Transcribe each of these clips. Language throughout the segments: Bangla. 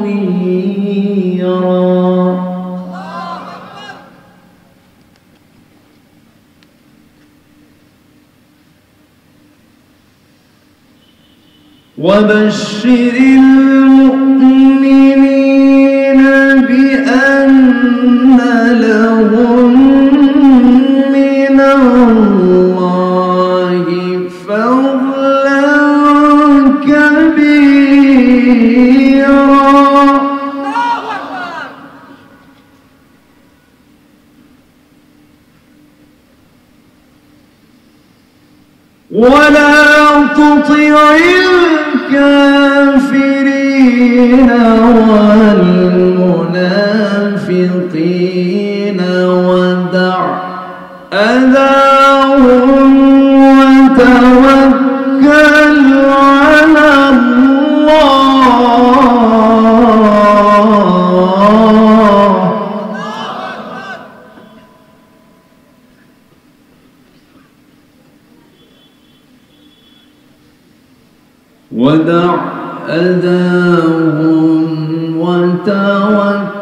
منيرا وبشر المؤمنين بأن لهم من الله فضلا كبيرا ولا تطع الكافرين والمنافقين ودع أذاهم وتوكل على الله ودع أذاهم وتوكل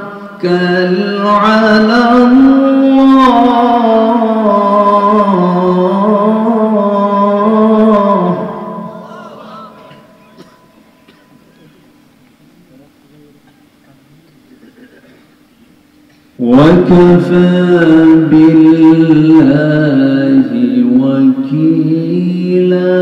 على الله وكفى بالله وكيلا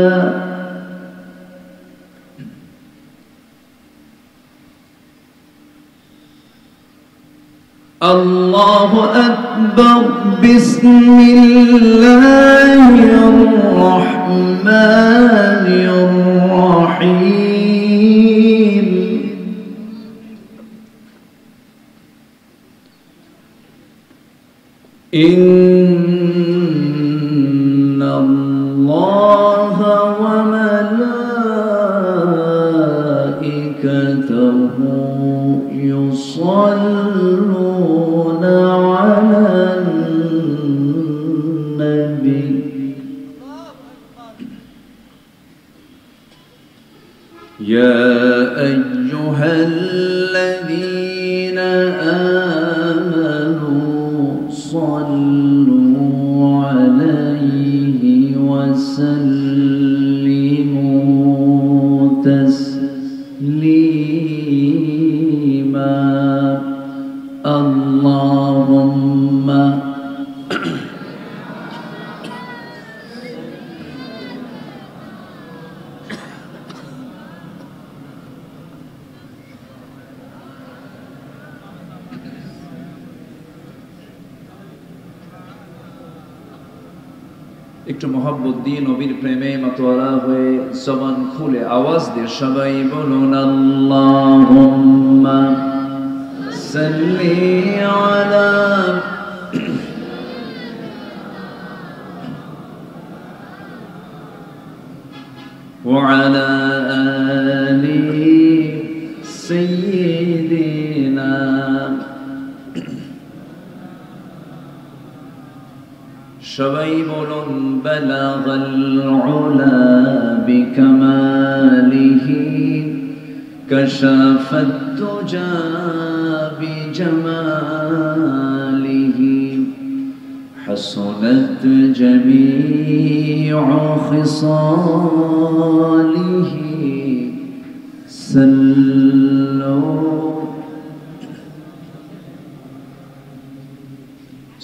الله أكبر بسم الله الرحمن الرحيم إن الله وملائكته يصلون على النبي يا أيها الذين آمنوا صلوا عليه وسلموا تسليما اللهم একটু মহব্বত দিয়ে নবীর প্রেমে মাতোয়ারা হয়ে জবান খুলে আওয়াজ দিয়ে সবাই বলুন আল্লাহুম্মা সাল্লি আলা ওয়া আলা আলি সাইয়্যিদিনা সবাই বলুন বালাগাল উলা বিকামালিহি কাশাফাত তুজা বিজামালিহি হাসনাত জামিউ খিসালিহি সাল্লু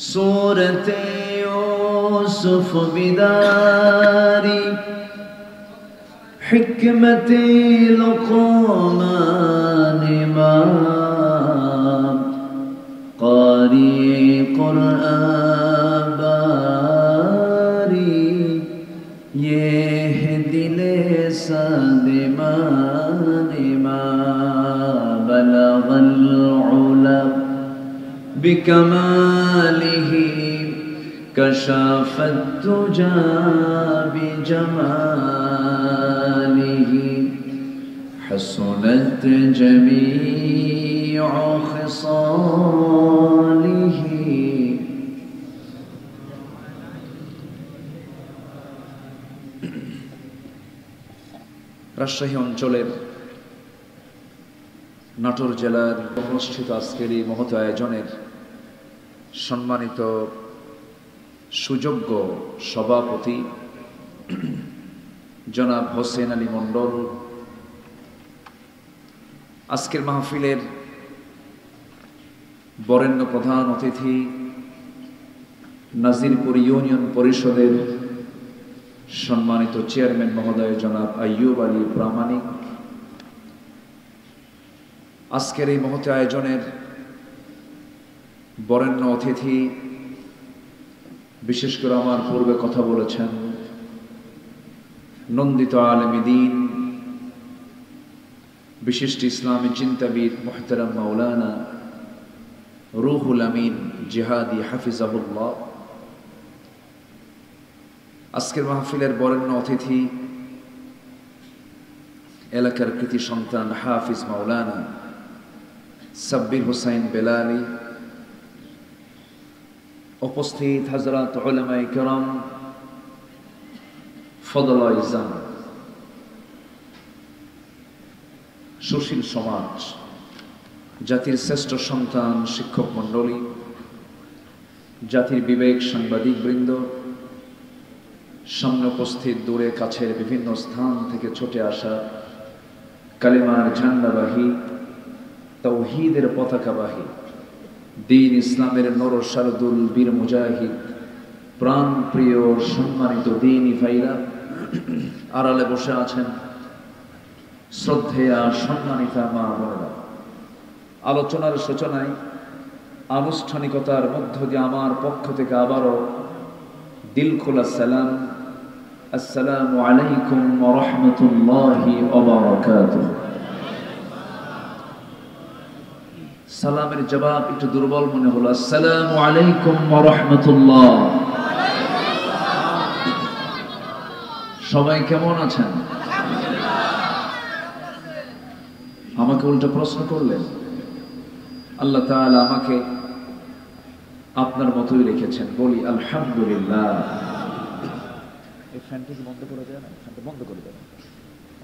সূরাতে يوسف بداري حكمة لقمان ما قاري قرآن باري يهدي لسادمان ما بلغ العلا بكماله كشف الدجى بجماله حسنت جميع خصاله রাজশাহী অঞ্চলের নাটোর জেলার অনুষ্ঠিত আজকের এই মহৎ আয়োজনের সম্মানিত সুযোগ্য সভাপতি জনাব হোসেন আলী মণ্ডল, আজকের মাহফিলের বরেণ্য প্রধান অতিথি নাজিরপুর ইউনিয়ন পরিষদের সম্মানিত চেয়ারম্যান মহোদয় জনাব আইয়ুব আলী প্রামাণিক, আজকের এই মহৎ আয়োজনের বরেণ্য অতিথি, বিশেষ করে আমার পূর্বে কথা বলেছেন নন্দিত আলেম দ্বীন, বিশিষ্ট ইসলামী চিন্তাবিদ মুহতারাম মাওলানা রুহুল আমিন জিহাদি হাফিজাহুল্লাহ, আজকের মাহফিলের বরেণ্য অতিথি এলাকার কৃতি সন্তান হাফিজ মাওলানা সাব্বির হুসাইন বেলালি, উপস্থিত হযরত উলামায়ে কেরাম, ফদলা ইজাম, সুশীল সমাজ, জাতির শ্রেষ্ঠ সন্তান শিক্ষক মণ্ডলী, জাতির বিবেক সাংবাদিক বৃন্দ, সামনে উপস্থিত দূরে কাছের বিভিন্ন স্থান থেকে ছুটে আসা কালেমার ঝান্ডাবাহী, তাওহীদের পতাকাবাহী, দ্বীন ইসলামের নর শারদুল বীর মুজাহিদ, প্রাণ প্রিয় সম্মানিত দ্বীনী ভাইরা, আড়ালে বসে আছেন শ্রদ্ধেয়া সম্মানিতা মা বোনেরা। আলোচনার সূচনায় আনুষ্ঠানিকতার মধ্য দিয়ে আমার পক্ষ থেকে আবারও দিল খোলা সালাম, আসসালামু আলাইকুম ওয়া রাহমাতুল্লাহি ওয়া বারাকাতুহু। সালামের জবাব একটু দুর্বল মনে হলো, আসসালামু আলাইকুম ওয়া রাহমাতুল্লাহ। সবাই কেমন আছেন? আমাকে উল্টো প্রশ্ন করলেন। আল্লাহ তাআলা আমাকে আপনার মতোই রেখেছেন, বলি আলহামদুলিল্লাহ। এই ফ্যানটা কি বন্ধ করে দেয় না? ফ্যানটা বন্ধ করে দেয়,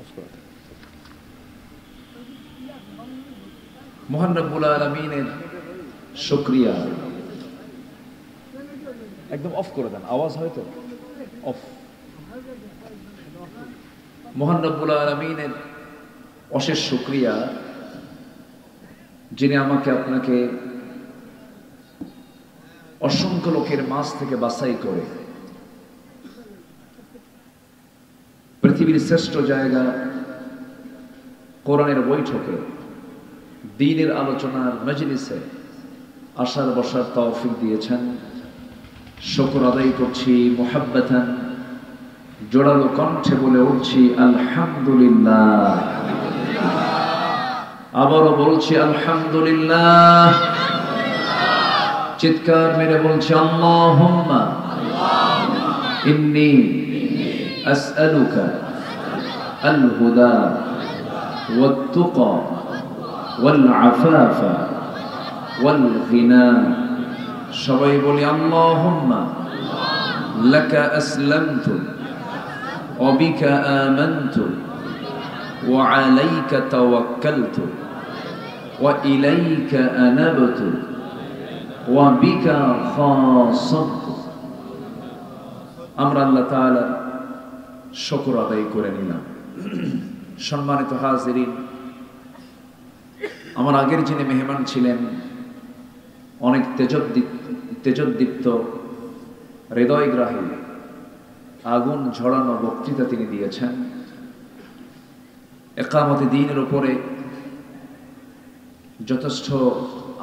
অফ করে দেয়। মহান রব্বুল আলামিনের শুকরিয়া। একদম অফ করে দেন, আওয়াজ হয়তো অফ। মহান রব্বুল আলামিনের অশেষ শুকরিয়া, যিনি আমাকে আপনাকে অসংখ্য লোকের মাঝ থেকে বাছাই করে পৃথিবীর শ্রেষ্ঠ জায়গা কোরআনের বৈঠকে, দ্বীনের আলোচনার মজলিসে আসার বসার তৌফিক দিয়েছেন। শুকর আদায় করছি মুহাব্বাতান, জোরালো কণ্ঠে বলে উঠছি আলহামদুলিল্লাহ। আবারও বলছি আলহামদুলিল্লাহ। চিৎকার মেরে বলছি আল্লাহুম্মা ইন্নী আসআলুকা আল হুদা ওয়াত তুকা ওয়াল আফাফা ওয়াল গিনা। সবাই বলি আল্লাহুম্মা লাকা আসলামতু ওয়া বিকা আমানতু ওয়া আলাইকা তাওয়াক্কালতু ওয়া ইলাইকা আনাবতু ওয়া বিকা খাসাতু। আমরা আল্লাহ তাআলা শুকর আদায় করে নিলাম। সম্মানিত হাজিরিন, আমার আগের যিনি মেহমান ছিলেন, অনেক তেজোদ্দীপ্ত হৃদয়গ্রাহী আগুন ঝরানো বক্তৃতা তিনি দিয়েছেন। ইকামতে দ্বীনের উপরে যথেষ্ট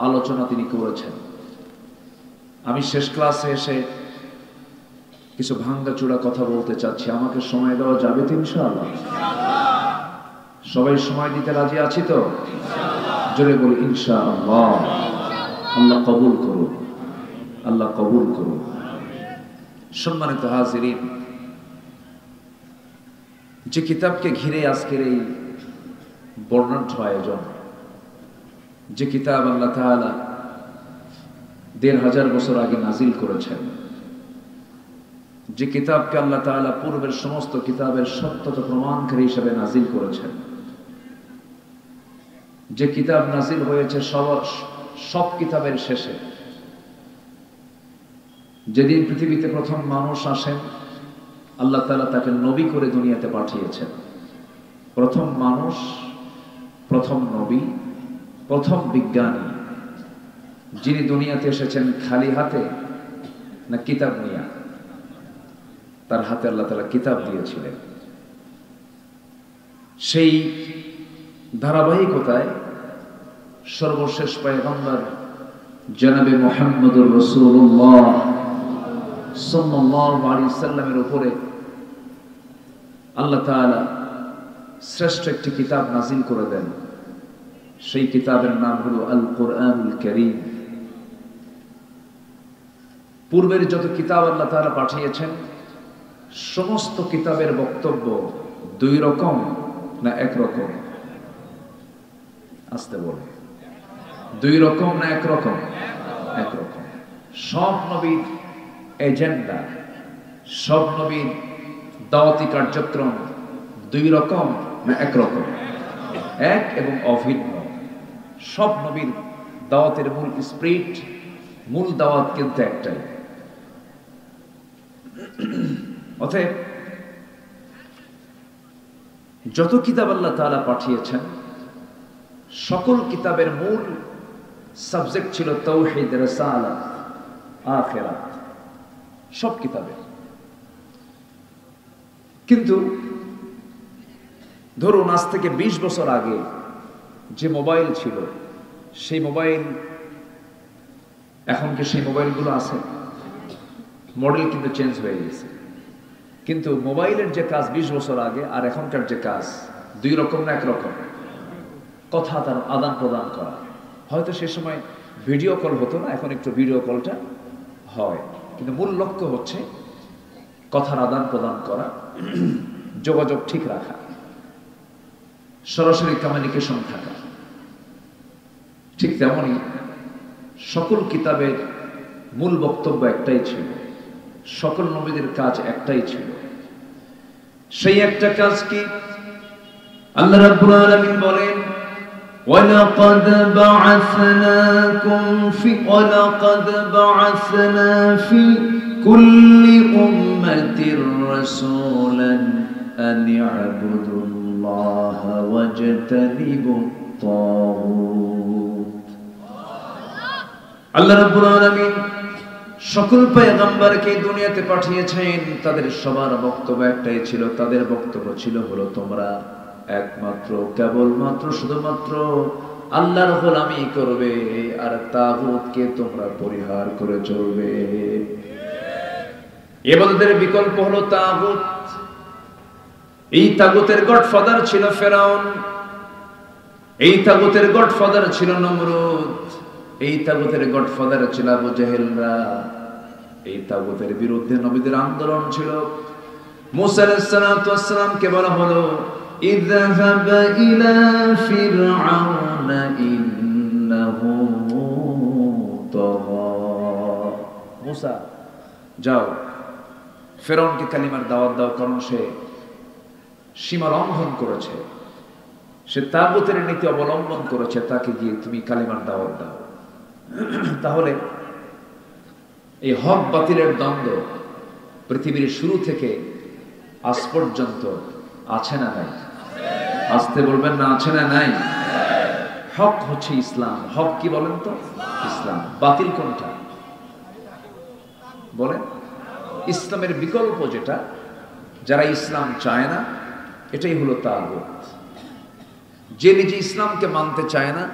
আলোচনা তিনি করেছেন। আমি শেষ ক্লাসে এসে কিছু ভাঙ্গাচূড়া কথা বলতে চাচ্ছি। আমাকে সময় দেওয়া যাবে তো ইনশাআল্লাহ? সবাই সময় দিতে রাজি আছি তো? জোরে বলি ইনশাআল্লাহ। আল্লাহ কবুল করুন, আল্লাহ কবুল করুন। সম্মানিত হাজিরিন, যে কিতাবকে ঘিরে আজকের এই বর্ণাঢ্য আয়োজন, যে কিতাব আল্লাহ তাআলা ১৫০০ বছর আগে নাজিল করেছেন, যে কিতাবকে আল্লাহ তাআলা পূর্বের সমস্ত কিতাবের সত্যতা প্রমাণকারী হিসেবে নাজিল করেছেন, যে কিতাব নাজিল হয়েছে সব কিতাবের শেষে, যেদিন পৃথিবীতে প্রথম মানুষ আসেন, আল্লাহ তাআলা তাকে নবী করে দুনিয়াতে পাঠিয়েছেন। প্রথম মানুষ, প্রথম নবী, প্রথম বিজ্ঞানী যিনি দুনিয়াতে এসেছেন খালি হাতে না কিতাব নিয়ে? তার হাতে আল্লাহ তাআলা কিতাব দিয়েছিলেন। সেই ধারাবাহিকতায় সর্বশেষ পয়গম্বর জনাবে মুহাম্মদুর রাসূলুল্লাহ সাল্লাল্লাহু আলাইহি সাল্লামের উপরে আল্লাহ তাআলা শ্রেষ্ঠ একটি কিতাব নাজিল করে দেন। সেই কিতাবের নাম হলো আল কোরআনুল কারীম। পূর্বের যত কিতাব আল্লাহ তাআলা পাঠিয়েছেন, সমস্ত কিতাবের বক্তব্য দুই রকম না এক রকম? আসতে বলে, দুই রকম না এক রকম? এক রকম। সব নবীর এজেন্ডা, সব নবীর দাওয়াতি কার্যক্রম দুই রকম না এক রকম? এক এবং অভিন্ন। সব নবীর দাওয়াতের মূল স্পিরিট, মূল দাওয়াত কিন্তু একটাই। অতএব যত কিতাব আল্লাহ তাআলা পাঠিয়েছেন, সকল কিতাবের মূল সাবজেক্ট ছিল তাওহীদ, রিসালাত, আখিরাত, সব কিতাবে। কিন্তু ধরুন আজ থেকে 20 বছর আগে যে মোবাইল ছিল, সেই মোবাইল, এখন কি সেই মোবাইলগুলো আছে? মডেল কিন্তু চেঞ্জ হয়ে গেছে, কিন্তু মোবাইলের যে কাজ 20 বছর আগে আর এখনকার যে কাজ দুই রকম না এক রকম? কথা তার আদান প্রদান করা। হয়তো সে সময় ভিডিও কল হতো না, এখন একটু ভিডিও কলটা হয়, কিন্তু মূল লক্ষ্য হচ্ছে কথার আদান প্রদান করা, যোগাযোগ ঠিক রাখা, সরাসরি কমিউনিকেশন থাকা। ঠিক তেমনি সকল কিতাবের মূল বক্তব্য একটাই ছিল, সকল নবীদের কাজ একটাই ছিল। সেই একটা কাজ কি? আল্লাহ রাব্বুল আলামিন বলেন, وَلَقَدْ بَعَثْنَا فِي كُلِّ أُمَّةٍ رَسُولًا أَنِ اعْبُدُوا اللَّهَ وَاجْتَنِبُوا الطَّاغُوتَ। আল্লাহ রাব্বুল আলামিন সকল পয়গম্বরকে দুনিয়াতে পাঠিয়েছেন, তাদের সবার বক্তব্য একটাই ছিল। তাদের বক্তব্য ছিল হলো, তোমরা একমাত্র, কেবলমাত্র, শুধুমাত্র আল্লাহর গোলামি করবে আর তাগুতকে তোমরা পরিহার করে চলবে। ইবাদতের বিকল্প হলো তাগুত। এই তাগুতের গডফাদার ছিল ফেরাউন, এই তাগুতের গডফাদার ছিল নমরুদ, এই তাগুতের গডফাদার ছিল আবু জেহেলরা। এই তাগুতের বিরুদ্ধে নবীদের আন্দোলন ছিল। মুসা আলাইহিস সালাতু ওয়াস সালামকে বলা হলো, ইযহাব ইলা ফিরআউনা ইন্নাহু তাগা। মুসা, যাও ফেরাউনকে কালিমার দাওয়াত দাও, কারণ সে সীমা লঙ্ঘন করেছে, সে তাগুতের নীতি অবলম্বন করেছে, তাকে গিয়ে তুমি কালিমার দাওয়াত দাও। তাহলে এই হক বাতিলের দ্বন্দ্ব পৃথিবীর শুরু থেকে আজ পর্যন্ত আছে না নাই? আসতে বলবেন না, আছে না নাই? হক হচ্ছে ইসলাম। হক কি বলেন তো? ইসলাম। বাতিল কোনটা বলেন? ইসলামের বিকল্প যেটা, যারা ইসলাম চায় না, এটাই হলো তাগুত। যে নিজে ইসলামকে মানতে চায় না,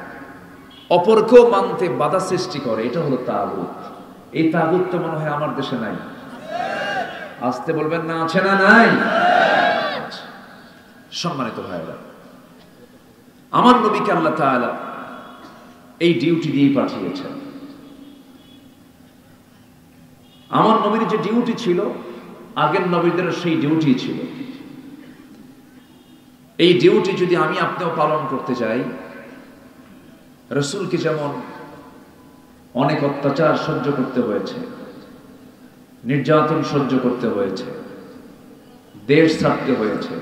অপরকেও মানতে বাধা সৃষ্টি করে, এটা হলো তাগুত। এই তাগুত তো মনে হয় আমার দেশে নাই। আসতে বলবেন না, আছে না নাই? সম্মানিত ভাইরা, আমার নবীকে আল্লাহ তাআলা এই ডিউটি দিয়ে পাঠিয়েছেন। আমার নবীর যে ডিউটি ছিল, আগের নবীদের সেই ডিউটি ছিল। এই ডিউটি যদি আমি আপনিও পালন করতে চাই, রাসূলকে যেমন অনেক অত্যাচার সহ্য করতে হয়েছে, নির্যাতন সহ্য করতে হয়েছে, দেশ ছাড়তে হয়েছে,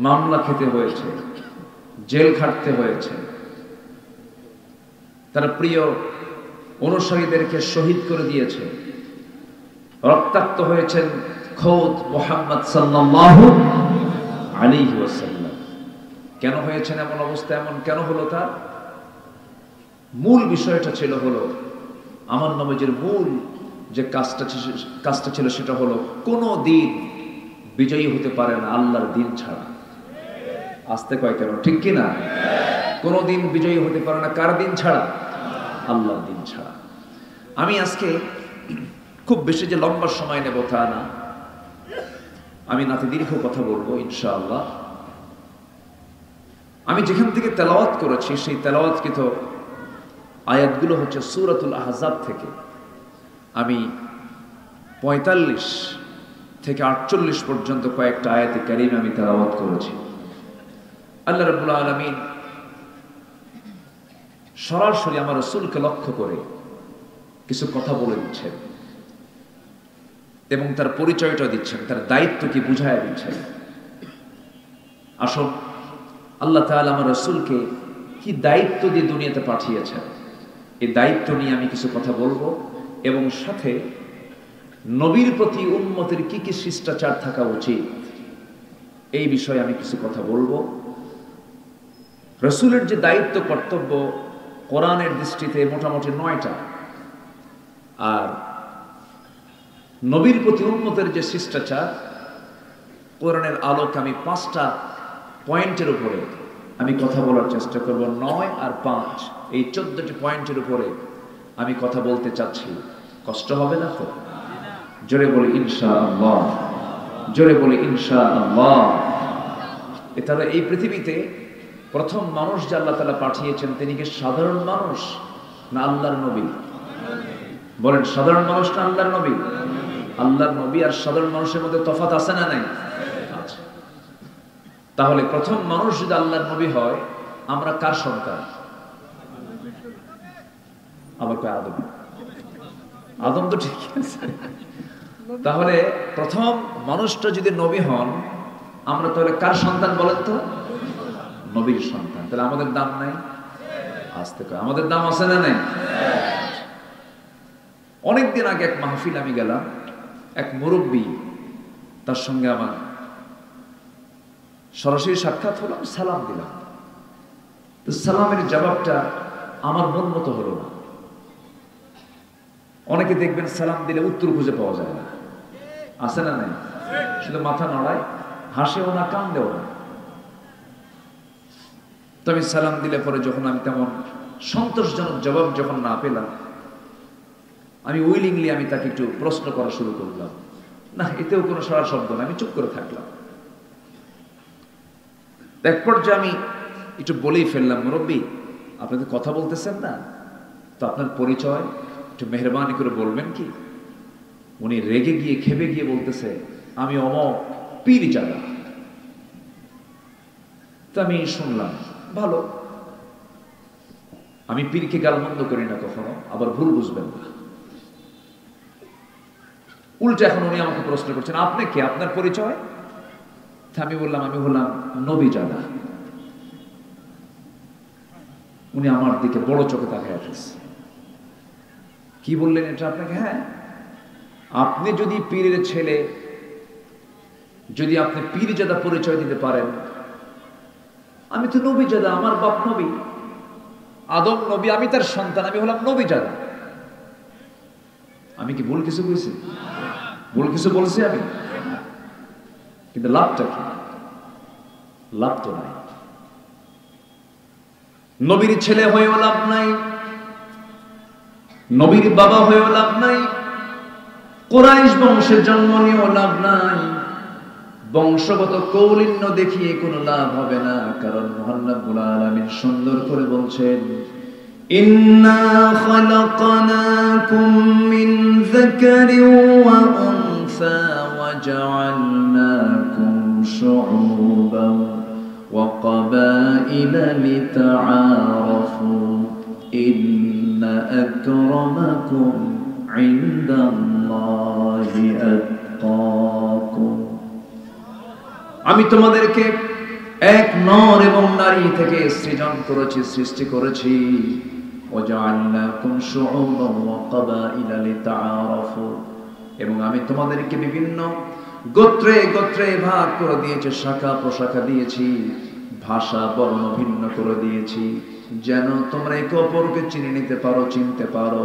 মামলা খেতে হয়েছে, জেল খাটতে হয়েছে, তার প্রিয় অনুসারীদেরকে শহীদ করে দিয়েছে, রক্তাক্ত হয়েছেন খোদ মুহাম্মদ সাল্লাল্লাহু আলাইহি ওয়াসাল্লাম। কেন হয়েছেন এমন অবস্থা, এমন কেন হলো? তার মূল বিষয়টা ছিল হলো, আমার নবীজির মূল যে কাজটা ছিল সেটা হলো, কোনো দিন বিজয়ী হতে পারে না আল্লাহর দিন ছাড়া। আসতে কয় কেন, ঠিক কি না? কোনো দিন বিজয়ী হতে পারে না কার দিন ছাড়া? আল্লাহর দিন ছাড়া। আমি আজকে খুব বেশি যে লম্বা সময় নেব তা না, আমি নাতি দীর্ঘ কথা বলবো ইনশাআল্লাহ। আমি যেখান থেকে তেলাওয়াত করেছি সেই তেলাওয়াতকৃত আয়াতগুলো হচ্ছে সূরাতুল আহজাব থেকে। আমি 45 থেকে 48 পর্যন্ত কয়েকটা আয়াতে কারিমা আমি তেলাওয়াত করেছি। আল্লাহ রাব্বুল আলামিন সরাসরি আমার রাসূলকে লক্ষ্য করে কিছু কথা বলে দিচ্ছেন এবং তার পরিচয়টা দিচ্ছেন, তার দায়িত্ব কি বুঝায় দিচ্ছেন। আসল আল্লাহ তাআলা আমার রাসূলকে কি দায়িত্ব দিয়ে দুনিয়াতে পাঠিয়েছেন, এই দায়িত্ব নিয়ে আমি কিছু কথা বলবো এবং সাথে নবীর প্রতি উম্মতের কি কি শিষ্টাচার থাকা উচিত এই বিষয়ে আমি কিছু কথা বলবো। রাসূলের যে দায়িত্ব কর্তব্য কোরআনের দৃষ্টিতে মোটামুটি 9টা, আর নবীর প্রতি উম্মতের যে শিষ্টাচার কোরআনের আলোকে আমি 5টা পয়েন্টের উপরে আমি কথা বলার চেষ্টা করব। 9 আর 5 এই 14টি পয়েন্টের উপরে আমি কথা বলতে চাচ্ছি। কষ্ট হবে না তো? জোরে বলি ইনশাআল্লাহ, জোরে বলি ইনশাআল্লাহ। এছাড়া এই পৃথিবীতে প্রথম মানুষ যে আল্লাহ তাআলা পাঠিয়েছেন তিনি কি সাধারণ মানুষ না আল্লাহর নবী? বলেন, সাধারণ মানুষ না আল্লাহর নবী? আল্লাহর নবী আর সাধারণ মানুষের মধ্যে তফাৎ আছে না নাই? আছে। তাহলে প্রথম মানুষ যদি আল্লাহর নবী হয়, আমরা কার সন্তান? আবার কয় আদম। আদম তো ঠিক আছে। তাহলে প্রথম মানুষটা যদি নবী হন, আমরা তাহলে কার সন্তান বলেন তো? নবীর সন্তান। তাহলে আমাদের দাম নাই? আসতে কয় আমাদের দাম আছে না নাই? অনেকদিন আগে এক মাহফিল আমি গেলাম, এক মুরব্বী, তার সঙ্গে আমার সরাসরি সাক্ষাৎ হলো, আমি সালাম দিলাম। তো সালামের জবাবটা আমার মন মতো হলো না। অনেকে দেখবেন সালাম দিলে উত্তর খুঁজে পাওয়া যায় না, আছে না নাই? শুধু মাথা নড়ায়, হাসেও না, কান্দেও না। তো আমি সালাম দিলে পরে যখন আমি তেমন সন্তোষজনক জবাব যখন না পেলাম, আমি উইলিংলি আমি তাকে একটু প্রশ্ন করা শুরু করলাম। না, এতেও কোনো সারা শব্দ না, আমি চুপ করে থাকলাম। এক পর্যায়ে আমি একটু বলেই ফেললাম, মুরব্বী আপনি তো কথা বলতেছেন না, তো আপনার পরিচয় একটু মেহরবানি করে বলবেন কি? উনি রেগে গিয়ে খেপে গিয়ে বলতেছে, আমি অমক পীরজাদা। তো আমি শুনলাম, ভালো, আমি পীরকে গালমন্দ করি না কখনো, আবার ভুল বুঝবেন না। উল্টা এখন উনি আমাকে প্রশ্ন করছেন, আপনি কে, আপনার পরিচয়? আমি বললাম, আমি হলাম নবীজাদা। উনি আমার দিকে বড় চোখে তাকায় আসছে। কি বললেন এটা আপনাকে? হ্যাঁ, আপনি যদি পীরের ছেলে, যদি আপনি পীরজাদা পরিচয় দিতে পারেন, আমি তো নবীজাদা, আমার বাপ নবী, আদম নবী, আমি তার সন্তান, আমি হলাম নবীজাদা। আমি কি ভুল কিছু বলছি? ভুল কিছু বলছি আমি? কিন্তু লাভটা কি? লাভ তো নাই। নবীর ছেলে হয়েও লাভ নাই, নবীর বাবা হয়েও লাভ নাই, কুরাইশ বংশের জন্ম নিয়েও লাভ নাই, বংশগত কৌলিন্য দেখিয়ে কোনো লাভ হবে না। কারণ মহান রব্বুল আলামিন সুন্দর করে বলছেন, ইন্না খালাকনাকুম মিন যাকারিন ওয়া উনসা ওয়া জাআলনাকুম শুউবান ওয়া ক্বাবাইলা লিতাআরাফু ইন্না আকরামাকুম ইনদাল্লাহি আতকাকুম। আমি তোমাদেরকে এক নর এবং নারী থেকে সৃজন করেছি, সৃষ্টি করেছি। ওয়াজআলনাকুম শুউবান ওয়া ক্বাবাইলা লিতাআরাফু, এবং আমি তোমাদেরকে বিভিন্ন গোত্রে গোত্রে ভাগ করে দিয়েছি, শাখা প্রশাখা দিয়েছি, ভাষা বর্ণ ভিন্ন করে দিয়েছি, যেন তোমরা একে অপরকে চিনে নিতে পারো, চিনতে পারো।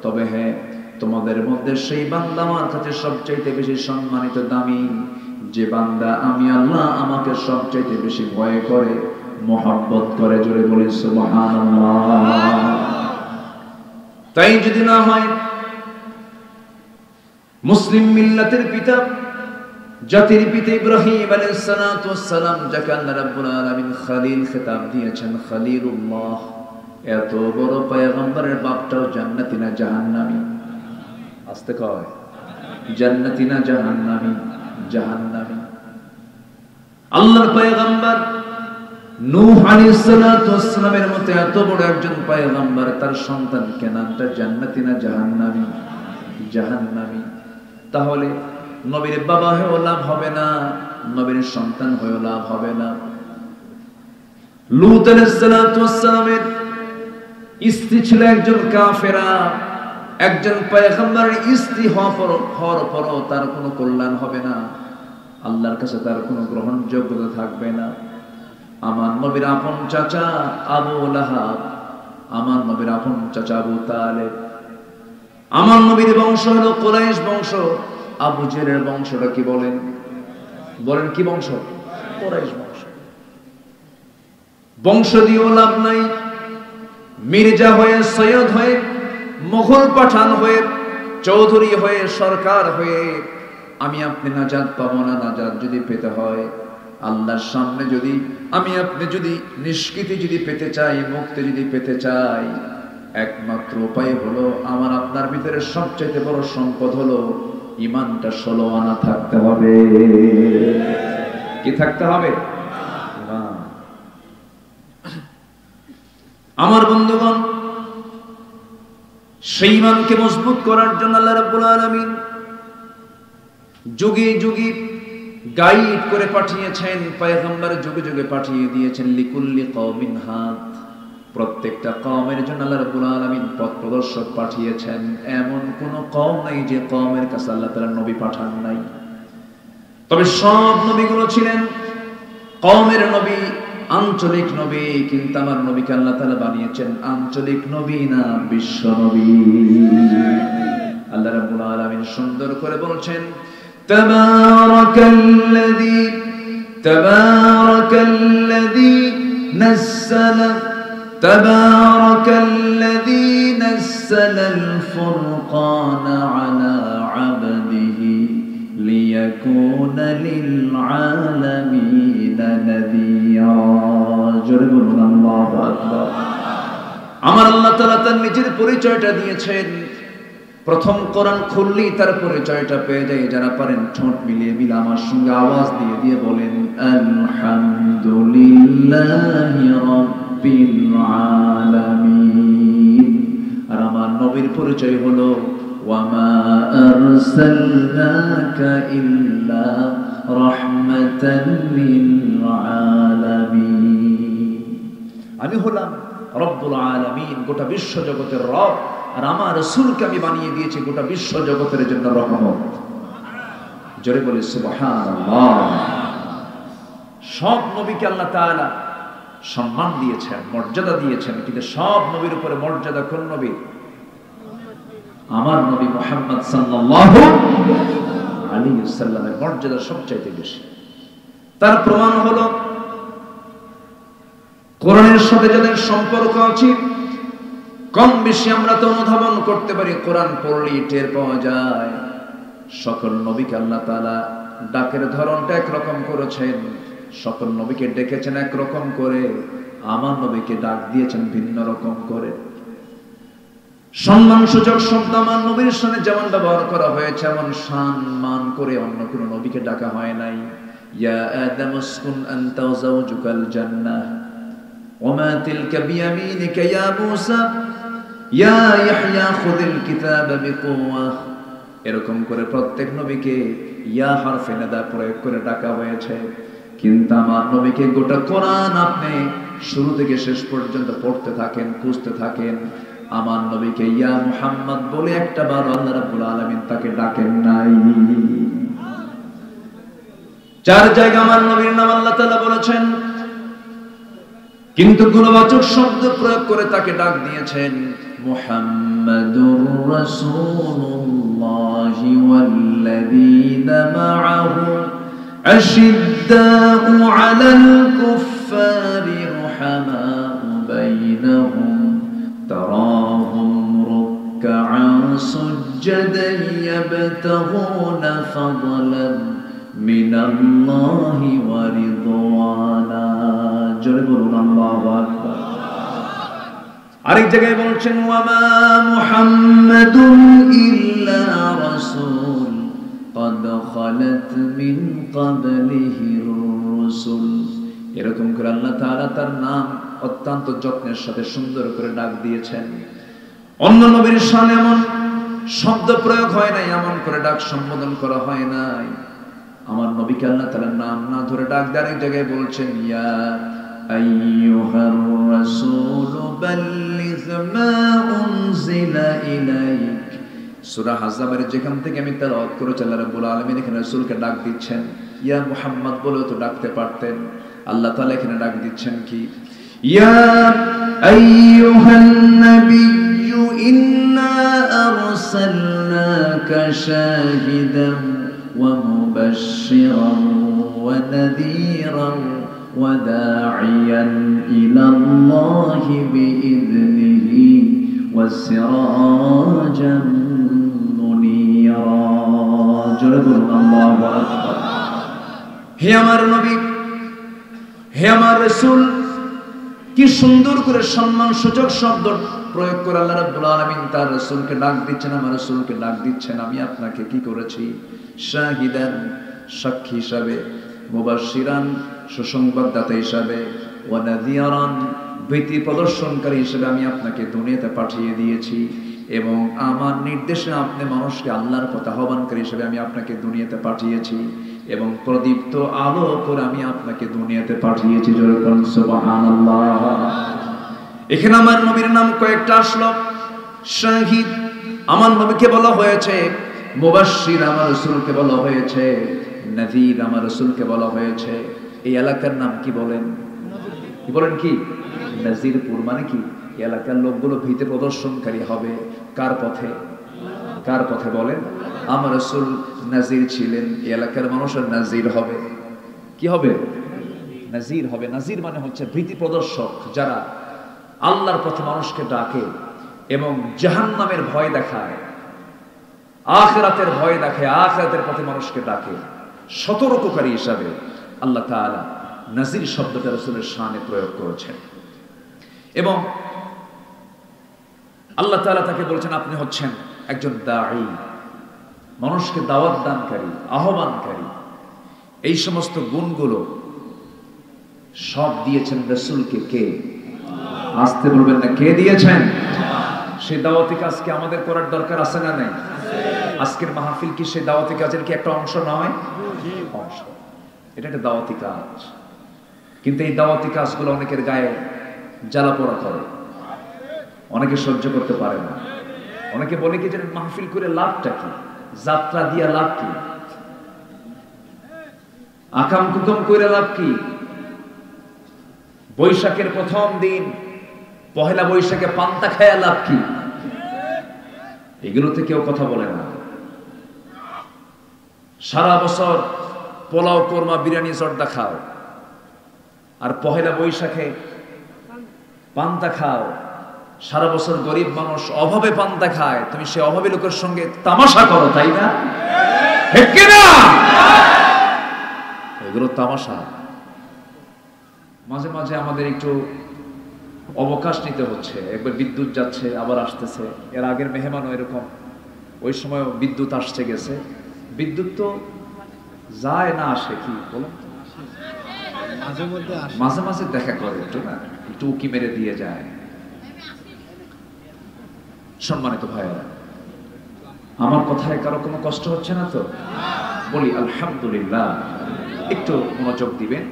তবে হ্যাঁ, তোমাদের মধ্যে সেই বান্দা আমার কাছে সবচাইতে বেশি সম্মানিত, দামি, যে বান্দা আমি আল্লাহ আমাকে সবচাইতে বেশি ভয় করে, মহব্বত করে। জোরে বলি সুবহানাল্লাহ। তাই যদি না হয়, মুসলিম মিল্লাতের পিতা, জাতির পিতা ইব্রাহিম আলাইহিস সালাতু ওয়াস সালাম, যাকে আল্লাহ রাব্বুল আলামিন খলিল খেতাব দিয়েছেন, খলিলুল্লাহ, এত বড় পয়গম্বরের বাপটাও জান্নাতি না জাহান্নামী? আস্তে কয়, জান্নাতি না জাহান্নামী? জাহান্নামী। আল্লাহর পয়গম্বর নূহ আলাইহিস সালাতু ওয়াস সালামের মতো এত বড় একজন পয়গম্বর, তার সন্তান কেনানটা জান্নাতি না জাহান্নামী? জাহান্নামী। তাহলে নবীর বাবা হয়েও লাভ হবে না, নবীর সন্তান হয়েও লাভ হবে না। লূত আলাইহিস সালাতু ওয়াস সালামের স্ত্রী ছিল একজন কাফেরা, একজন পয়গম্বরের স্ত্রী হওয়ার পরও তার কোনো কল্যাণ হবে না, আল্লাহর কাছে তার কোনো গ্রহণযোগ্যতা থাকবে না। আমার নবীর আপন চাচা আবু লাহাব, আমার নবীর আপন চাচা আবু তালেব, আমার নবীর বংশ হলো কুরাইশ বংশ, আবু জেহেলের বংশটা কি বলেন? বলেন কি বংশ? কুরাইশ বংশ। বংশ দিয়েও লাভ নাই, মির্জা হয়ে, সৈয়দ হয়ে, মোগল পাঠান হয়ে, চৌধুরী হয়ে, সরকার হয়ে আমি আপনি নাজাত পাবো না। নাজাত যদি পেতে হয়, আল্লাহর সামনে যদি আমি আপনি যদি নিষ্কৃতি যদি পেতে চাই, মুক্তি যদি পেতে চাই, একমাত্র উপায় হলো, আমার আপনার ভিতরে সবচেয়ে বড় সম্পদ হলো ঈমানটা 16 আনা থাকতে হবে। কি থাকতে হবে? ঈমান। আমার বন্ধুগণ, সেই ঈমানকে মজবুত করার জন্য আল্লাহ রাব্বুল আলামিন যুগে যুগে গাইড করে পাঠিয়েছেন, পয়গম্বর যুগে যুগে পাঠিয়ে দিয়েছেন। লিকুল্লি কওমিন হাদ, প্রত্যেকটা কওমের জন্য আল্লাহ রাব্বুল আলামিন পথ প্রদর্শক পাঠিয়েছেন। এমন কোন কওম নাই যে কওমের কাছে আল্লাহ তাআলা নবী পাঠান নাই। তবে সব নবীগুলো ছিলেন কওমের নবী, আঞ্চলিক নবী, কিন্তু আমার নবীকে আল্লাহ তাআলা বানিয়েছেন আঞ্চলিক নবী না, বিশ্ব নবী। আল্লাহ রাব্বুল আলামিন সুন্দর করে বলছেন, তাবারাকাল্লাযী নাযালাল ফুরকানা আলা আবদিহি লিয়াকুনা লিল আলামিনা নাযীরা। জোরে বলুন আল্লাহু আকবার। আমার আল্লাহ তাআলা তার নিজের পরিচয়টা দিয়েছেন। প্রথম কোরআন খুললেই তার পরিচয়টা পেয়ে যায়। যারা পারেন ঠোঁট মিলিয়ে মিলে আমার সঙ্গে আওয়াজ দিয়ে দিয়ে বলেন, আলহামদুলিল্লাহি রাব্বিল আলামিন। আর আমার নবীর পরিচয় হলো, ওয়ামা আরসালনাকা ইল্লা রাহমাতাল লিল আলামিন। আমি হলাম রব্বুল আলামিন, গোটা বিশ্ব জগতের রব। আর আমার রাসূলকে আমি বানিয়ে দিয়েছি গোটা বিশ্ব জগতের জন্য রহমত। জোরে বলি সুবহানাল্লাহ। সব নবীকে আল্লাহ তাআলা সম্মান দিয়েছেন, মর্যাদা দিয়েছেন, কিন্তু সব নবীর উপরে মর্যাদা কোন নবীর? আমার নবী মুহাম্মদ সাল্লাল্লাহু আলাইহি ওয়াসাল্লামের মর্যাদা সবচাইতে বেশি। তার প্রমাণ হলো কোরআনের সাথে যাদের সম্পর্ক আছে, কম বেশি আমরা তো অনুধাবন করতে পারি, কোরআন পড়লেই টের পাওয়া যায়। সকল নবীকে আল্লাহ তাআলা ডাকের ধরনটা একরকম করেছেন, সকল নবীকে ডেকেছেন একরকম করে, আমার নবীকে ডাক দিয়েছেন ভিন্ন রকম করে। সম্মান সূচক শব্দ আমার নবীর সামনে যেমন ব্যবহার করা হয়েছে, এমন সম্মান করে অন্য কোন নবীকে ডাকা হয় নাই। ইয়া আদম উসকুন আনতা ওয়া যাওজুকাল জান্নাহ ওমা তিলকা বিয়ামিনিকা ইয়া মূসা ইয়া ইয়াহইয়া খুযিল কিতাবা বিকুওয়া। এরকম করে প্রত্যেক নবীকে ইয়া হরফে নিদা প্রয়োগ করে ডাকা হয়েছে। কিন্তু আমার নবীকে গোটা কোরআন আপনি শুরু থেকে শেষ পর্যন্ত পড়তে থাকেন, খুঁজতে থাকেন। আমার নবীকে ইয়া মুহাম্মদ বলে একটা বার আল্লাহ রাব্বুল আলামিন তাকে ডাকেন নাই। 4 জায়গা আমার নবীর নাম আল্লাহ তাআলা বলেছেন, কিন্তু গুণবাচক শব্দ প্রয়োগ করে তাকে ডাক দিয়েছেন মুহাম্মাদুর রাসূলুল্লাহি ওয়াল্লাযীনা মা'আহু আশিদ্দাউ আলাল কুফফারি রুহামাউ বাইনাহুম তারাহুম রুকআন সুজদান ইয়াবতাগুনা ফাদলান মিনাল্লাহি ওয়া রিদওয়ানা। জোরে বলুন আল্লাহু আকবার। আরেক জায়গায় বলছেন ওয়ামা মুহাম্মাদুন ইল্লা রাসূল قد خلت من قبله الرسل। এরকম করে আল্লাহ তাআলা তার নাম অত্যন্ত যত্নের সাথে সুন্দর করে ডাক দিয়েছেন। অন্য নবীর শানে এমন শব্দ প্রয়োগ হয় নাই, এমন করে ডাক সম্বোধন করা হয় নাই। আমার নবীকে আল্লাহ তাআলার নাম না ধরে ডাক দেন। এক জায়গায় বলছেন ইয়া আইয়ুহার রাসূল বাল্লিগ মা উনজিলা ইলাইক। সূরা হাজাবের যেখান থেকে আমি তেলাওয়াত করেছি আল্লাহ রাব্বুল আলামিন এখানে রাসূলকে ডাক দিচ্ছেন ইয়া মুহাম্মদ বলেও তো ডাকতে পারতেন। আল্লাহ তাআলা এখানে ডাক দিচ্ছেন কি ইয়া আইয়ুহান নাবিয়্যু ইন্না আরসালনাকা শাহিদান ওয়া মুবাশশিরান ওয়া নাযীরান ওয়া দা'iয়ান ইলাল্লাহি বিইذনিহি ওয়া সিরাজান মুনীরা। জোরে বলুন আল্লাহু আকবার। হে আমার নবী, হে আমার রাসূল, কি সুন্দর করে সম্মান সূচক শব্দ প্রয়োগ করে আল্লাহ রাব্বুল আলামিন তার রাসূলকে ডাক দিচ্ছেন। আমার রাসূলকে ডাক দিচ্ছেন আমি আপনাকে কি করেছি? শাহিদান, সাক্ষী হিসাবে, মুবাশশিরান, সুসংবাদদাতা হিসাবে, ওয়া নাযীরান, ভীতি প্রদর্শনকারী হিসেবে আমি আপনাকে দুনিয়াতে পাঠিয়ে দিয়েছি, এবং আমার নির্দেশে আপনি মানুষকে আল্লাহর পথে আহ্বানকারী হিসেবে আমি আপনাকে দুনিয়াতে পাঠিয়েছি, এবং প্রদীপ্ত আলো করে আমি আপনাকে দুনিয়াতে পাঠিয়েছি। জোরে বলুন সুবহানাল্লাহ। এখানে আমার নবীর নাম কয়েকটা আসলো। শাহিদ আমার নবীকে বলা হয়েছে, মুবাশশির আমার রাসূলকে বলা হয়েছে, নাযীর আমার রাসূলকে বলা হয়েছে। এই এলাকার নাম কি বলেন? কি বলেন? কি নাযীরপুর মানে কি? এলাকার লোকগুলো ভীতি প্রদর্শনকারী হবে কার পথে? কার পথে বলেন? আমার রাসূল নাযীর ছিলেন, এলাকার মানুষের নাযীর হবে। কি হবে? নাযীর হবে। নাযীর মানে হচ্ছে ভীতি প্রদর্শক, যারা আল্লাহর পথে মানুষকে ডাকে এবং জাহান্নামের ভয় দেখায়, আখিরাতের ভয় দেখায়, আখিরাতের পথে মানুষকে ডাকে। সতর্ককারী হিসাবে আল্লাহ তাআলা নাযীর শব্দটা রাসূলের শানে প্রয়োগ করেছেন, এবং আল্লাহ তাআলা তাকে বলেছেন আপনি হচ্ছেন একজন দাঈ, মানুষকে দাওয়াত দানকারী, আহ্বানকারী। এই সমস্ত গুণগুলো সব দিয়েছেন রাসূলকে। কে? আসতে বলবেন না, কে দিয়েছেন? সেই দাওয়াতি কাজকে আমাদের করার দরকার আছে না নাই? আজকের মাহফিল কি সেই দাওয়াতি কাজের কি একটা অংশ নয়? অংশ। এটা একটা দাওয়াতি কাজ, কিন্তু এই দাওয়াতি কাজগুলো অনেকের গায়ে জ্বালা পোড়া করে, অনেকে সহ্য করতে পারে না। অনেকে বলে কি যে মাহফিল করে লাভটা কি, যাত্রা দিয়া লাভ কি, আকাম কুকাম করে লাভ কি, বৈশাখের প্রথম দিন পহেলা বৈশাখে পান্তা খায়া লাভ কি? এগুলোতে কেউ কথা বলে না। সারা বছর পোলাও, কোরমা, বিরিয়ানি, জর্দা খাও, আর পহেলা বৈশাখে পান্তা খাও। সারা বছর গরিব মানুষ অভাবে পান্তা খায়, তুমি সে অভাবী লোকের সঙ্গে তামাশা করো, তাই না? ঠিক না? এগুলো তামাশা। মাঝে মাঝে আমাদের একটু অবকাশ নিতে হচ্ছে। একবার বিদ্যুৎ যাচ্ছে, আবার আসতেছে। এর আগের মেহমানও এরকম, ওই সময় বিদ্যুৎ আসছে গেছে। বিদ্যুৎ তো যায় না আসে, কি বলেন? মাঝে মাঝে দেখা করে একটু, না একটু উকি মেরে দিয়ে যায়। সম্মানিত ভাইয়েরা, আমার কথায় কারো কোনো কষ্ট হচ্ছে না তো? বলি আলহামদুলিল্লাহ। একটু মনোযোগ দিবেন।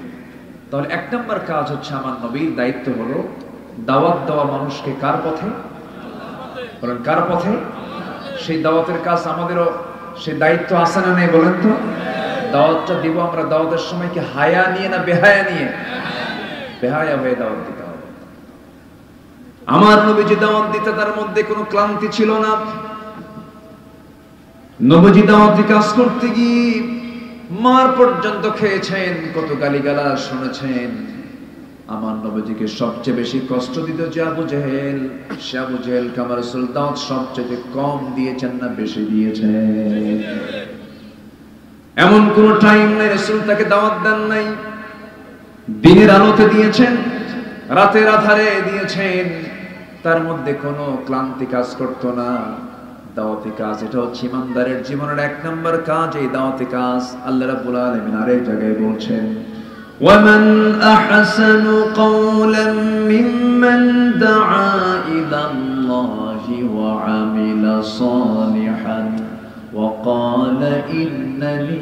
তাহলে এক নম্বর কাজ হচ্ছে আমার নবীর দায়িত্ব হলো দাওয়াত দেওয়া মানুষকে কার পথে, বলেন কার পথে? সেই দাওয়াতের কাজ আমাদেরও সেই দায়িত্ব আছে না নেই বলেন তো? দাওয়াতটা দিব আমরা দাওয়াতের সময় কি হায়া নিয়ে না বেহায়া নিয়ে? বেহায়া হয়ে দাওয়াত দিতে হবে। আমার নবীজি দাওয়াত দিতে তার মধ্যে কোনো ক্লান্তি ছিল না। নবীজি দাওয়াতি কাজ করতে গিয়ে মার পর্যন্ত খেয়েছেন, কত গালিগালাজ শুনেছেন। আমার নবীজিকে সবচেয়ে বেশি কষ্ট দিত যে আবু জেহেল। সে আবু জেহেলকে আমার রাসূল দাওয়াত সবচেয়ে কম দিয়েছেন না বেশি দিয়েছেন? এমন কোন টাইম নাই রাসূল তাকে দাওয়াত দেন নাই। দিনের আলোতে দিয়েছেন, রাতের আধারে দিয়েছেন, তার মধ্যে কোনো ক্লান্তি কাজ করতো না। দাওয়াতি কাজ এটা হচ্ছে ইমানদারের জীবনের এক নম্বর কাজ। এই দাওয়াতি কাজ আল্লাহ রাব্বুল আলামিন আরেক জায়গায় বলছেন, ওয়ামান আহসানু কওলাম মিম্মান দাআ ইলাল্লাহি ওয়া আমিলা সালিহান ওয়া ক্বালা ইন্নানি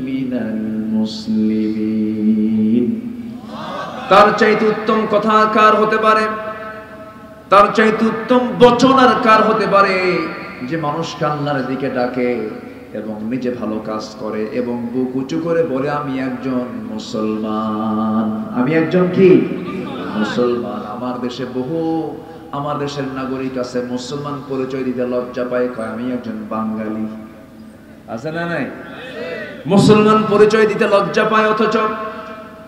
মিনাল মুসলিমিন। তার চাইতে উত্তম কথা কার হতে পারে? তার চাইতে উত্তম বচন আর কার হতে পারে যে মানুষকে আল্লাহর দিকে ডাকে এবং নিজে ভালো কাজ করে এবং বুক উঁচু করে বলে আমি একজন মুসলমান। আমি একজন কি? মুসলমান। আমার দেশের নাগরিক আছে মুসলমান পরিচয় দিতে লজ্জা পায়, কয় আমি একজন বাঙালি। আছে না নাই? মুসলমান পরিচয় দিতে লজ্জা পায়। অথচ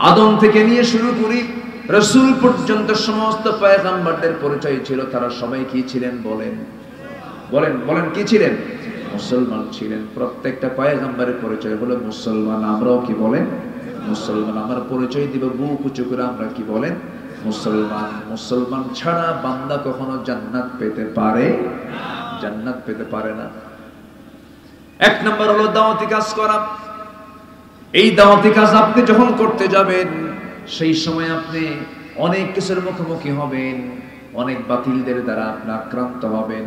আদম থেকে নিয়ে শুরু করি রাসূল পর্যন্ত সমস্ত পয়গম্বরদের পরিচয় ছিল, তারা সবাই কি ছিলেন বলেন? বলেন বলেন কি ছিলেন? মুসলমান ছিলেন। প্রত্যেকটা পয়গম্বরের পরিচয় হলো মুসলমান। আমরাও কি বলেন? মুসলমান। আমার পরিচয় দিব বুক উঁচু করে, আমরা কি বলেন? মুসলমান। মুসলমান ছাড়া বান্দা কখনো জান্নাত পেতে পারে? জান্নাত পেতে পারে না। এক নম্বর হলো দাওয়াতি কাজ করা। এই দাওয়াতি কাজ আপনি যখন করতে যাবেন সেই সময় আপনি অনেক কিছুর মুখোমুখি হবেন, অনেক বাতিলদের দ্বারা আপনি আক্রান্ত হবেন।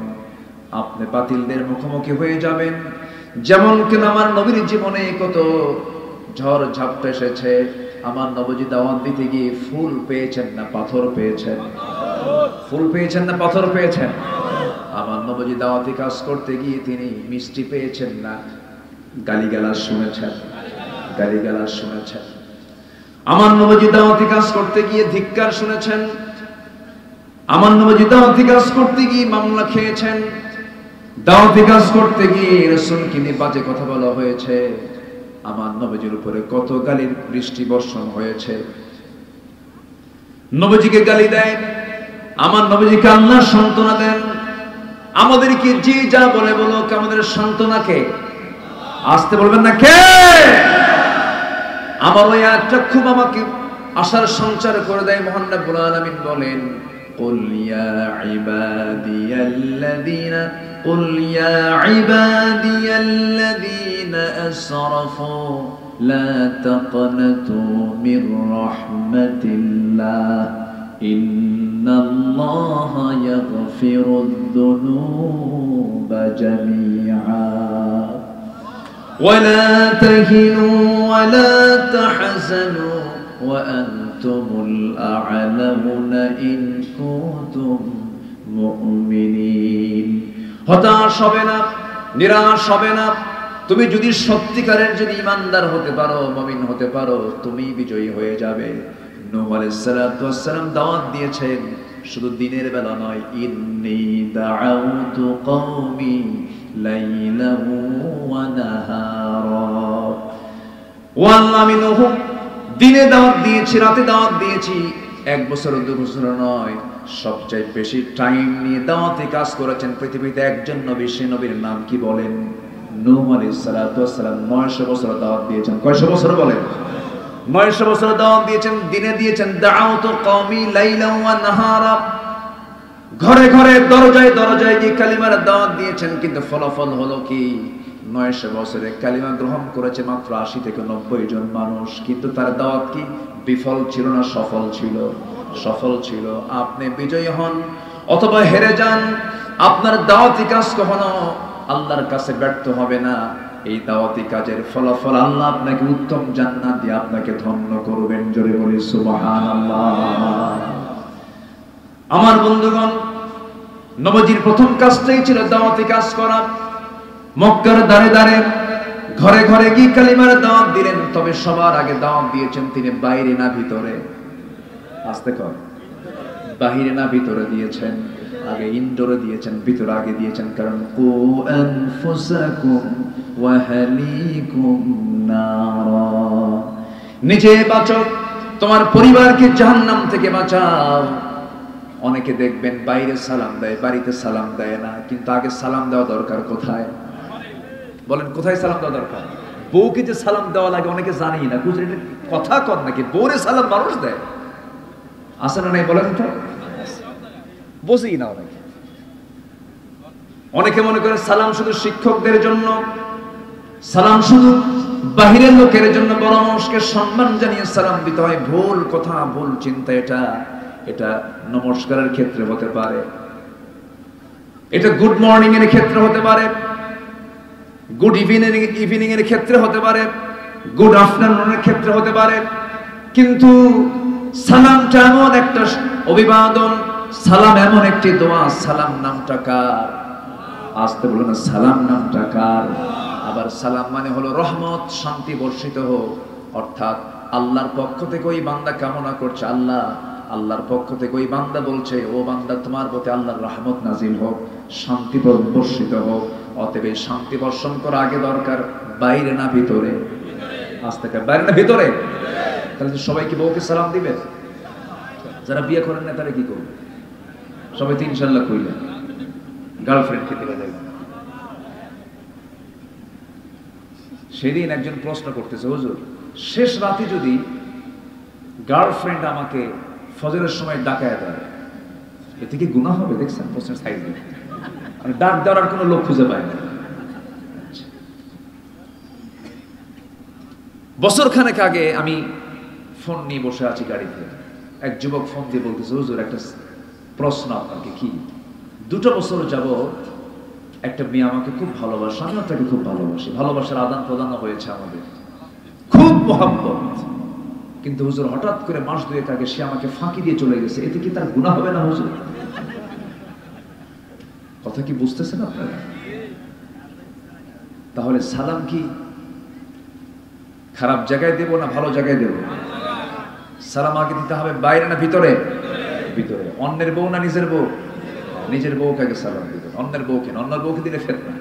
আপনি বাতিলদের মুখোমুখি হয়ে যাবেন। যেমন কিনা আমার নবীর জীবনে কত ঝড় ঝাপটা এসেছে। আমার নবীজি দাওয়াত দিতে গিয়ে ফুল পেয়েছেন না পাথর পেয়েছেন? ফুল পেয়েছেন না পাথর পেয়েছেন? আমার নবীজি দাওয়াতি কাজ করতে গিয়ে তিনি মিষ্টি পেয়েছেন না গালিগালাজ শুনেছেন? গালিগালাজ শুনেছেন। আমার নবীজি দাওয়াতি কাজ করতে গিয়ে ধিক্কার শুনেছেন। আমার নবীজি দাওয়াতি কাজ করতে গিয়ে মামলা খেয়েছেন। দাওয়াতি কাজ করতে গিয়ে রাসূলকে নিয়ে বাজে কথা বলা হয়েছে। আমার নবীজির উপরে কত গালির বৃষ্টি বর্ষণ হয়েছে। নবীজিকে গালি দেয়, আমার নবীজিকে আল্লাহ সান্ত্বনা দেন। আমাদেরকে যে যা বলে বলুক, আমাদের সান্ত্বনাকে আসতে বলবেন না কে? আমার ওই আয়াতটা খুব আমাকে আশার সঞ্চার করে দেয়। মহান রব্বুল আলামিন বলেন, قل يا عبادي الذين أسرفوا لا تقنطوا من رحمة الله إن الله يغفر الذنوب جميعا ولا تهنوا ولا تحزنوا وأنتم الأعلمون إن كنتم মুমিনিন। হতাশ হবে না, নিরাশ হবে না। তুমি যদি সত্যিকারের যদি ইমানদার হতে পারো, মুমিন হতে পারো, তুমি বিজয়ী হয়ে যাবে। নূহ আলাইহিস সালাতু ওয়াস সালাম দাওয়াত দিয়েছেন শুধু দিনের বেলা নয়, ইন্নী দাআউতু কওমি লাইলান ওয়া নাহারা। ও আল্লাহ, আমি নূহ দিনে দাওয়াত দিয়েছি, রাতে দাওয়াত দিয়েছি। 1 বছর 2 বছর নয়, সবচেয়ে বেশি টাইম নিয়ে দাওয়াতি কাজ করেছেন পৃথিবীতে একজন নবী। সে নবীর নাম কি বলেন? নূহ আলাইহিস সালাতু ওয়াস সালাম 900 বছর দাওয়াত দিয়েছেন। কয়শো বছর বলেন? 900 বছর দাওয়াত দিয়েছেন, দিনে দিয়েছেন। দাআউতু কওমি লাইলান ওয়া নাহারা। ঘরে ঘরে দরজায় দরজায় গিয়ে কালিমার দাওয়াত দিয়েছেন, কিন্তু ফলাফল হলো কি? 900 বছরে কালিমা গ্রহণ করেছে মাত্র 80 থেকে 90 জন মানুষ। কিন্তু তার দাওয়াত কি বিফল ছিল না সফল ছিল? সফল ছিল। আপনি বিজয়ী হন অথবা হেরে যান, আপনার দাওয়াতি কাজ কখনো আল্লাহর কাছে ব্যর্থ হবে না। এই দাওয়াতি কাজের ফলাফল আল্লাহ আপনাকে উত্তম জান্নাত দিয়ে আপনাকে ধন্য করবেন। জোরে বলি সুবহানাল্লাহ। আমার বন্ধুগণ, নবীজির প্রথম কাজটাই ছিল দাওয়াতি কাজ করা। মক্কার দাঁড়ে দাঁড়ে ঘরে ঘরে গিয়ে কালিমার দাওয়াত দিলেন। তবে সবার আগে দাওয়াত দিয়েছেন তিনি বাইরে না ভিতরে। আস্তে কর, বাহিরে না ভিতরে দিয়েছেন। আগে ইনডোরে দিয়েছেন, ভিতরে আগে দিয়েছেন। কারণ কু আনফুসাকুম ওয়া আহলিকুম নারা, নিজে বাঁচো, তোমার পরিবারকে জাহান্নাম থেকে বাঁচাও। অনেকে দেখবেন বাইরে সালাম দেয়, বাড়িতে সালাম দেয় না। কিন্তু আগে সালাম দেওয়া দরকার কোথায়? বলেন কোথায় সালাম দেওয়া দরকার? বউকে যে সালাম দেওয়া লাগে অনেকে জানেই না। কথা কর নাকি বউরে সালাম মানুষ দেয়? আছে না নাই বলেন তো? বুঝেই না অনেকে। অনেকে মনে করে সালাম শুধু শিক্ষকদের জন্য, সালাম শুধু বাহিরের লোকের জন্য। বড় মানুষকে সম্মান জানিয়ে সালাম দিতে হয়। ভুল কথা, ভুল চিন্তা। এটা নমস্কারের ক্ষেত্রে হতে পারে, এটা গুড মর্নিং এর ক্ষেত্রে হতে পারে, গুড ইভিনিং এর ক্ষেত্রে হতে পারে, গুড আফটারনুনের ক্ষেত্রে হতে পারে। কিন্তু সালামটা এমন একটা অভিবাদন, সালাম এমন একটি দোয়া। সালাম নামটা কার? আসতে বলো না, সালাম নামটা কার? আবার সালাম মানে হলো রহমত, শান্তি বর্ষিত হোক। অর্থাৎ আল্লাহর পক্ষ থেকে ওই বান্দা কামনা করছে, আল্লাহর পক্ষ থেকে ওই বান্দা বলছে, ও বান্দা তোমার প্রতি আল্লাহর রহমত নাজিল হোক, শান্তি বর্ষিত হোক। অতএব শান্তি বর্ষণ করা আগে দরকার, বাইরে না ভিতরে। আজ থেকে বাইরে না ভিতরে। তাহলে সবাই কি বউকে সালাম দিবে? যারা বিয়ে করেন না তারা কি করবে? সবাই তো ইনশাল্লাহ কইলেন গার্লফ্রেন্ডকে দিলে যাবে। সেদিন একজন প্রশ্ন করতেছে, হুজুর শেষ রাতে যদি গার্লফ্রেন্ড আমাকে ফজরের সময় ডাকায় দেয়, এতে কি গুনাহ হবে? দেখছেন প্রশ্নের সাইজ দিয়ে মানে ডাক দেওয়ার কোনো লোক খুঁজে পায় না। বছর খানেক আগে আমি ফোন নিয়ে বসে আছি গাড়িতে, এক যুবক ফোন দিয়ে বলতেছে, হুজুর একটা প্রশ্ন আপনাকে। কি? 2 বছর যাবত একটা মেয়ে আমাকে খুব ভালোবাসে, আমিও তাকে খুব ভালোবাসি, ভালোবাসার আদান প্রদান হয়েছে আমাদের, খুব মহব্বত। কিন্তু হুজুর হঠাৎ করে মাস 2 আগে সে আমাকে ফাঁকি দিয়ে চলে গেছে, এতে কি তার গুনাহ হবে না হুজুর? কথা কি বুঝতেছেন আপনারা? তাহলে সালাম কি খারাপ জায়গায় দেব না ভালো জায়গায় দেব? সালাম আগে দিতে হবে বাইরে না ভিতরে? ভিতরে। অন্যের বউ না নিজের বউ? নিজের বউকে আগে সালাম দিতে। অন্যের বউকে, অন্যের বউকে দিলে ফিতনা।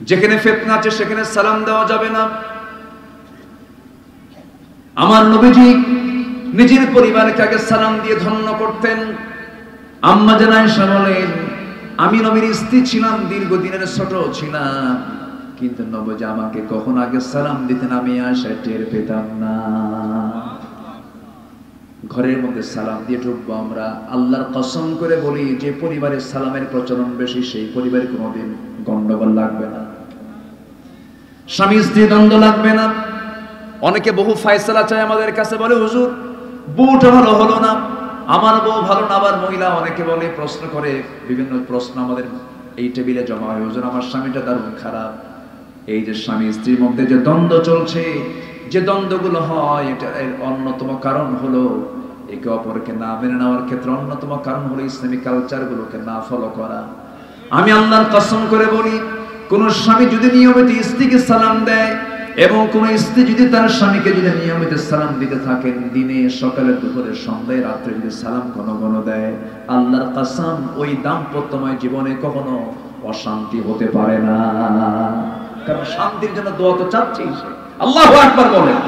যেখানে ফিতনা আছে সেখানে সালাম দেওয়া যাবে না। আমার নবীজি নিজের পরিবারকে আগে সালাম দিয়ে ধন্য করতেন। আম্মা জান আয়েশা বলেন, আমি নবীর স্ত্রী ছিলাম, দীর্ঘদিনের ছোট ছিলাম, কিন্তু নবীজি আমাকে কখন আগে সালাম দিতেন আমি আয়েশা টের পেতাম না। ঘরের মধ্যে সালাম দিয়ে ঢুকবো আমরা, আল্লাহর কসম করে বলি, যে পরিবারে সালামের প্রচলন বেশি সেই পরিবারে কোনোদিন গন্ডগোল লাগবে না, স্বামী স্ত্রী দ্বন্দ্ব লাগবে না। অনেকে বহু ফায়সালা চায় আমাদের কাছে, বলে হুজুর বউটা ভালো হলো না, আমার বউ ভালো না। আবার মহিলা অনেকে বলে, প্রশ্ন করে, বিভিন্ন প্রশ্ন আমাদের এই টেবিলে জমা হয়, হুজুর আমার স্বামীটা দারুণ খারাপ। এই যে স্বামী স্ত্রীর মধ্যে যে দ্বন্দ্ব চলছে, যে দ্বন্দ্বগুলো হয়, এটা অন্যতম কারণ হলো একে অপরকে না মেনে নেওয়ার ক্ষেত্রে অন্যতম কারণ হলো ইসলামিক কালচারগুলোকে না ফলো করা। আমি আল্লাহর কসম করে বলি, কোন স্বামী যদি নিয়মিত স্ত্রীকে সালাম দেয় এবং কোন স্ত্রী যদি তার স্বামীকে যদি নিয়মিত সালাম দিতে থাকেন, দিনে সকালে দুপুরে সন্ধ্যায় রাত্রে যদি সালাম ঘন ঘন দেয়, আল্লাহর কসম ওই দাম্পত্যময় জীবনে কখনো অশান্তি হতে পারে না। কারণ শান্তির জন্য দোয়া তো চাচ্ছেই সে। আল্লাহু আকবার বলেন।